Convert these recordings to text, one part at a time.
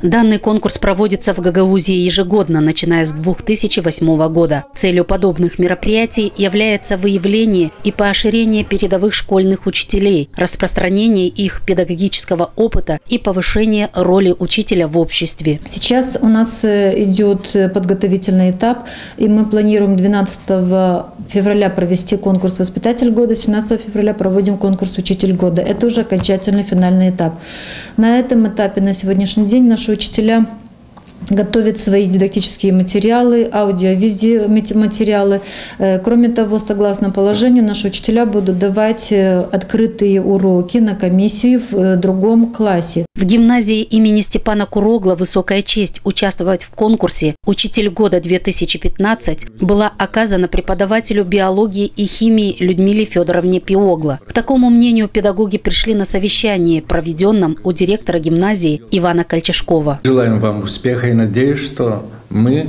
Данный конкурс проводится в Гагаузии ежегодно, начиная с 2008 года. Целью подобных мероприятий является выявление и поощрение передовых школьных учителей, распространение их педагогического опыта и повышение роли учителя в обществе. Сейчас у нас идет подготовительный этап, и мы планируем 12 февраля провести конкурс «Воспитатель года», 17 февраля проводим конкурс «Учитель года». Это уже окончательный финальный этап. На этом этапе на сегодняшний день наши учителя готовят свои дидактические материалы, аудио-видеоматериалы. Кроме того, согласно положению, наши учителя будут давать открытые уроки на комиссию в другом классе. В гимназии имени Степана Курогла высокая честь участвовать в конкурсе «Учитель года-2015» была оказана преподавателю биологии и химии Людмиле Федоровне Пиогло. К такому мнению педагоги пришли на совещании, проведенном у директора гимназии Ивана Кольчашкова. Желаем вам успеха и надеюсь, что мы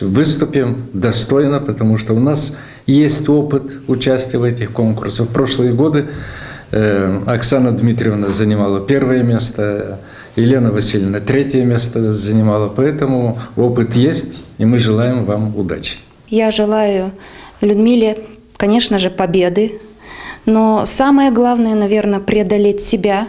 выступим достойно, потому что у нас есть опыт участия в этих конкурсах. В прошлые годы Оксана Дмитриевна занимала первое место, Елена Васильевна третье место занимала, поэтому опыт есть, и мы желаем вам удачи. Я желаю Людмиле, конечно же, победы, но самое главное, наверное, преодолеть себя,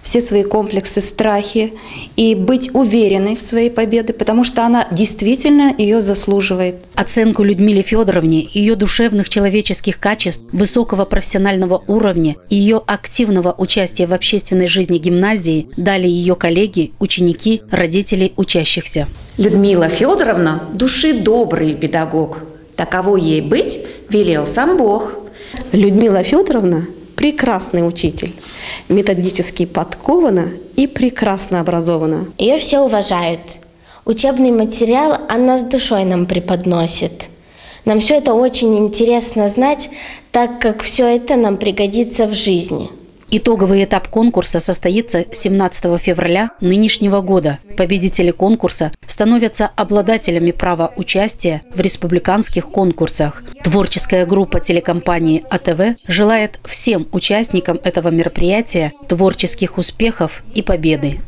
все свои комплексы, страхи и быть уверенной в своей победе, потому что она действительно ее заслуживает. Оценку Людмиле Федоровне, ее душевных человеческих качеств, высокого профессионального уровня и ее активного участия в общественной жизни гимназии дали ее коллеги, ученики, родители учащихся. Людмила Федоровна – души добрый педагог. Таково ей быть велел сам Бог. Людмила Федоровна – прекрасный учитель, методически подкована и прекрасно образована. Ее все уважают. Учебный материал она с душой нам преподносит. Нам все это очень интересно знать, так как все это нам пригодится в жизни. Итоговый этап конкурса состоится 17 февраля нынешнего года. Победители конкурса становятся обладателями права участия в республиканских конкурсах. Творческая группа телекомпании АТВ желает всем участникам этого мероприятия творческих успехов и победы.